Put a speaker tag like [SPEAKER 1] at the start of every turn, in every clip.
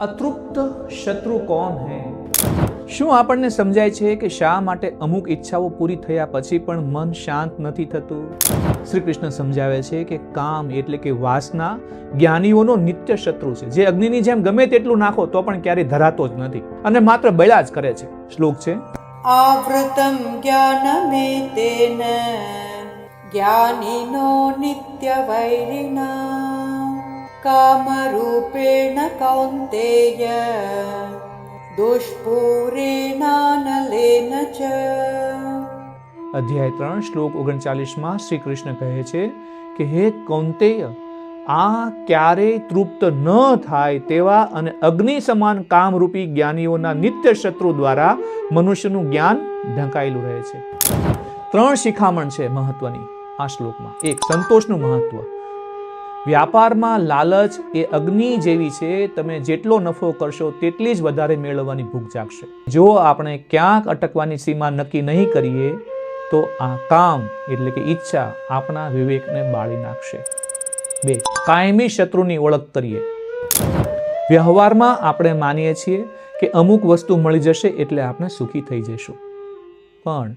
[SPEAKER 1] અતૃપ્ત શત્રુ કોણ હૈ? શું આપણને સમજાય છે કે શા માટે અમુક ઈચ્છાઓ પૂરી થયા પછી પણ મન શાંત નથી થતું? શ્રી કૃષ્ણ સમજાવે છે કે કામ એટલે કે વાસના જ્ઞાનીઓનો નિત્ય શત્રુ છે, જે અગ્નિની જેમ ગમે તેટલું નાખો તો પણ ક્યારેય ધરાતો જ નથી અને માત્ર બળ્યા જ કરે છે. શ્લોક છે,
[SPEAKER 2] આવૃતમ જ્ઞાનમેતેન જ્ઞાનિનો નિત્ય વૈરિણા કામરૂપેણ કૌન્તેય દુષ્પૂરેણાનલેન ચ.
[SPEAKER 1] અધ્યાય 3 શ્લોક 39 શ્રી કૃષ્ણ કહે છે કે હે કૌંતેય, આ ક્યારેય તૃપ્ત ન થાય તેવા અને અગ્નિ સમાન કામરૂપી જ્ઞાનીઓના નિત્ય શત્રુ દ્વારા મનુષ્યનું જ્ઞાન ઢંકાયેલું રહે છે. 3 શિખામણ છે મહત્વની આ શ્લોકમાં. 1. સંતોષનું મહત્વ. વ્યાપારમાં લાલચ એ અગ્નિ જેવી છે. તમે જેટલો નફો કરશો તેટલી જ વધારે મેળવવાની ભૂખ જાગશે. જો આપણે ક્યાંક અટકવાની સીમા નક્કી નહીં કરીએ તો આ કામ એટલે કે ઈચ્છા આપણા વિવેકને બાળી નાખશે. 2. કાયમી શત્રુની ઓળખ કરીએ. વ્યવહારમાં આપણે માનીએ છીએ કે અમુક વસ્તુ મળી જશે એટલે આપણે સુખી થઈ જઈશું, પણ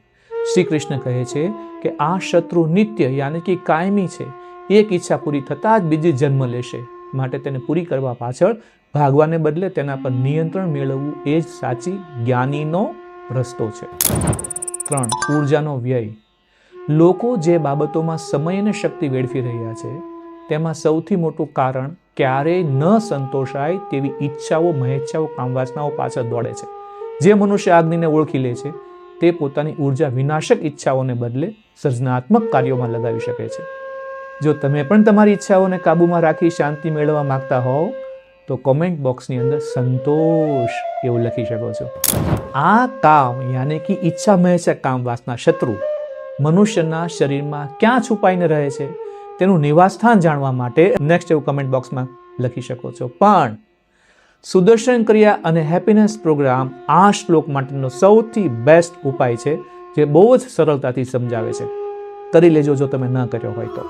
[SPEAKER 1] શ્રી કૃષ્ણ કહે છે કે આ શત્રુ નિત્ય યાની કે કાયમી છે. એક ઈચ્છા પૂરી થતાં જ બીજી જન્મ લેશે, માટે તેને પૂરી કરવા પાછળ ભાગવાને બદલે તેના પર નિયંત્રણ મેળવવું એ જ સાચી જ્ઞાનીનો રસ્તો છે. 3. ઉર્જાનો વ્યય. લોકો જે બાબતોમાં સમય અને શક્તિ વેડફી રહ્યા છે તેમાં સૌથી મોટું કારણ ક્યારેય ન સંતોષાય તેવી ઈચ્છાઓ, મહેચ્છાઓ, કામવાસનાઓ પાછળ દોડે છે. જે મનુષ્ય અગ્નિને ઓળખી લે છે તે પોતાની ઉર્જા વિનાશક ઈચ્છાઓને બદલે સર્જનાત્મક કાર્યોમાં લગાવી શકે છે. જો તમે પણ તમારી ઈચ્છાઓને કાબૂમાં રાખી શાંતિ મેળવવા માંગતા હોવ તો કોમેન્ટ બોક્સની અંદર સંતોષ એવું લખી શકો છો. આ કામ યાની કે ઈચ્છા મહેચ્છા કામ વાસના શત્રુ મનુષ્યના શરીરમાં ક્યાં છુપાઈને રહે છે તેનું નિવાસસ્થાન જાણવા માટે નેક્સ્ટ એવું કમેન્ટ બોક્સમાં લખી શકો છો. પણ સુદર્શન ક્રિયા અને હેપીનેસ પ્રોગ્રામ આ શ્લોક માટેનો સૌથી બેસ્ટ ઉપાય છે, જે બહુ જ સરળતાથી સમજાવે છે. કરી લેજો જો તમે ન કર્યો હોય તો.